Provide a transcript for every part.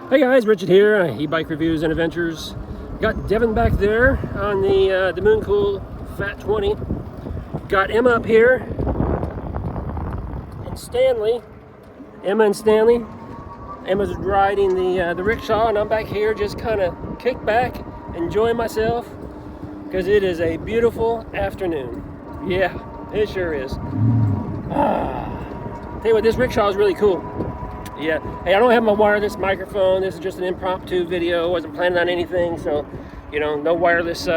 Hey guys, Richard here, e-bike reviews and adventures. Got Devin back there on the Mooncool Fat 20. Got Emma up here, and Stanley, Emma and Stanley. Emma's riding the rickshaw, and I'm back here just kind of kicked back, enjoying myself, because it is a beautiful afternoon. Yeah, it sure is. Tell you what, this rickshaw is really cool. Yeah, hey, I don't have my wireless microphone. This is just an impromptu video. I wasn't planning on anything, so, you know, no wireless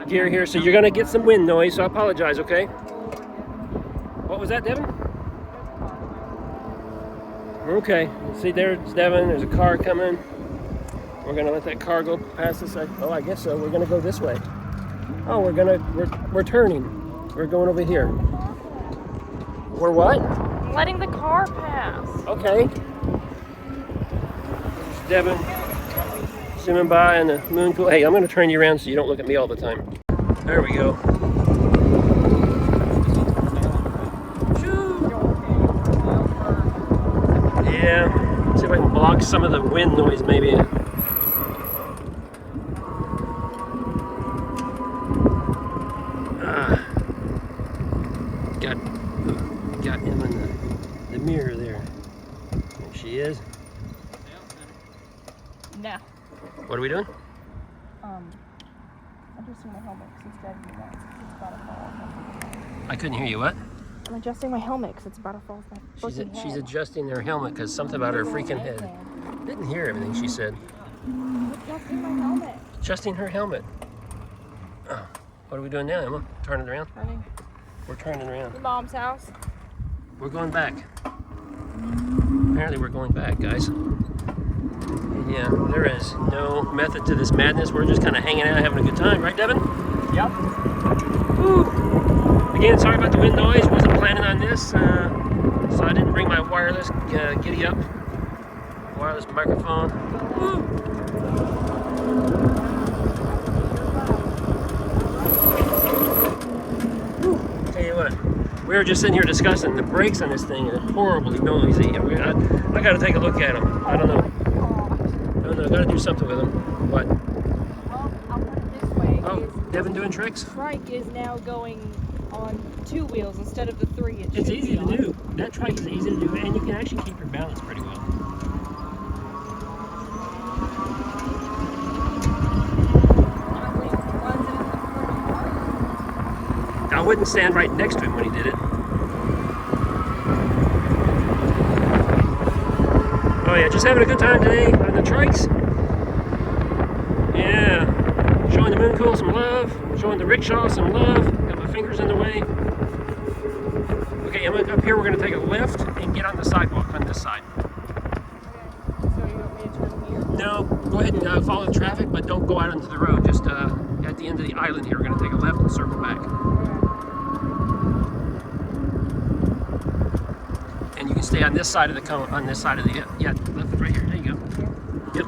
gear here. So you're going to get some wind noise, so I apologize, okay? What was that, Devin? Okay, see, there's Devin. There's a car coming. We're going to let that car go past this. Oh, I guess so. We're going to go this way. Oh, we're turning. We're going over here. We're what? Letting the car pass. Okay. There's Devin zooming by in the Mooncool. Hey, I'm going to turn you around so you don't look at me all the time. There we go. Yeah. See if I can block some of the wind noise maybe. Got him in the mirror there. There she is. No. What are we doing? I'm adjusting my helmet because it's driving me nuts. It's about to fall off. I couldn't hear you. What? I'm adjusting my helmet because it's about to fall off my freaking head. She's adjusting her helmet because something about her freaking head. Didn't hear everything she said. I'm adjusting my helmet. Adjusting her helmet. Oh, what are we doing now, Emma? Turning around? Turning. We're turning around. The mom's house. We're going back. Apparently we're going back, guys. Yeah, there is no method to this madness. We're just kind of hanging out, having a good time. Right, Devin? Yep. Woo. Again, sorry about the wind noise. Wasn't planning on this, so I didn't bring my wireless giddy up. Wireless microphone. Woo. Tell you what. We were just sitting here discussing the brakes on this thing are horribly noisy. I got to take a look at them. I don't know. I got to do something with them. What? Well, I'll put it this way. Oh, Devin doing tricks? Trike is now going on 2 wheels instead of the 3. It's easy to do. That trike is easy to do, and you can actually keep your balance pretty well. I wouldn't stand right next to him when he did it. Oh yeah, just having a good time today on the trikes. Yeah, showing the Mooncool some love, showing the rickshaw some love. Got my fingers in the way. Okay, Emma, up here we're going to take a left and get on the sidewalk on this side. Okay, so you want me to turn here? No, go ahead and follow the traffic, but don't go out onto the road. Just at the end of the island here, we're going to take a left and circle back. And you can stay on this side of the cone, on this side of the, yeah, left right here, there you go. Yep.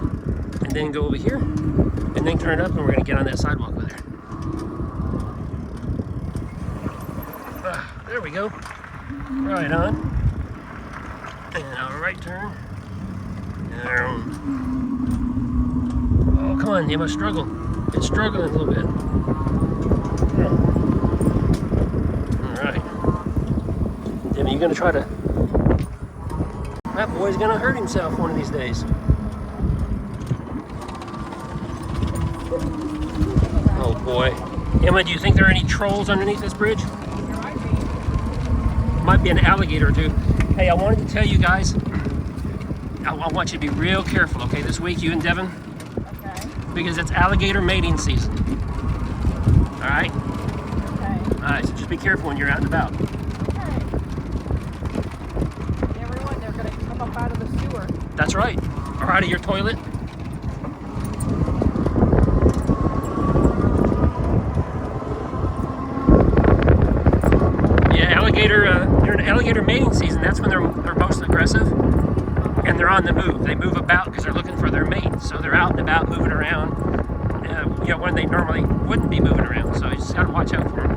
And then go over here, and then turn it up, and we're going to get on that sidewalk over there. There we go. Right on. And a right turn. Oh, come on, Emma, struggle. It's struggling a little bit. Alright. Devin, you going to try to... That boy's going to hurt himself one of these days. Oh, boy. Emma, do you think there are any trolls underneath this bridge? Might be an alligator or two. Hey, I wanted to tell you guys, I want you to be real careful, okay, this week, you and Devin? Okay. Because it's alligator mating season. Alright? Okay. Alright, so just be careful when you're out and about. Okay. Everyone, they're going to come up out of the sewer. That's right. Or out of your toilet. During alligator mating season, that's when they're most aggressive, and they're on the move. They move about because they're looking for their mate, so they're out and about moving around, when they normally wouldn't be moving around, so you just got to watch out for them.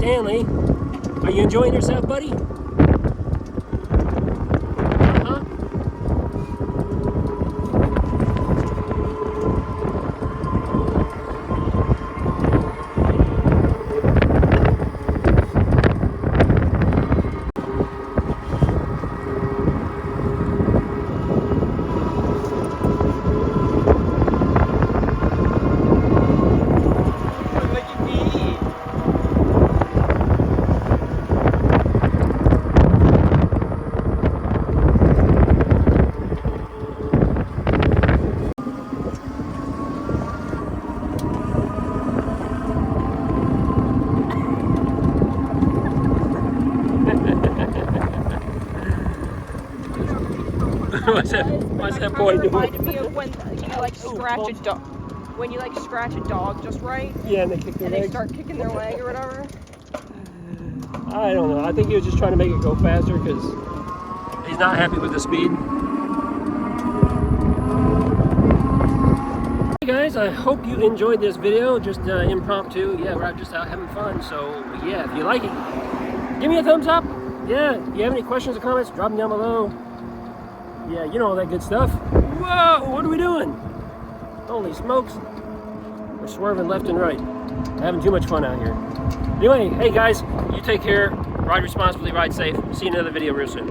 Stanley. Are you enjoying yourself, buddy? Uh-huh. What's that boy doing? Reminded me of when you like scratch a dog. When you like scratch a dog just right. Yeah, and they kick their And leg. they start kicking their leg or whatever. I don't know. I think he was just trying to make it go faster because he's not happy with the speed. Hey guys, I hope you enjoyed this video. Just impromptu. Yeah, we're just out having fun. So yeah, if you like it, give me a thumbs up. Yeah, if you have any questions or comments, drop them down below. Yeah, you know all that good stuff. Whoa, what are we doing? Holy smokes. We're swerving left and right. Having too much fun out here. Anyway, hey guys, you take care. Ride responsibly, ride safe. See you in another video real soon.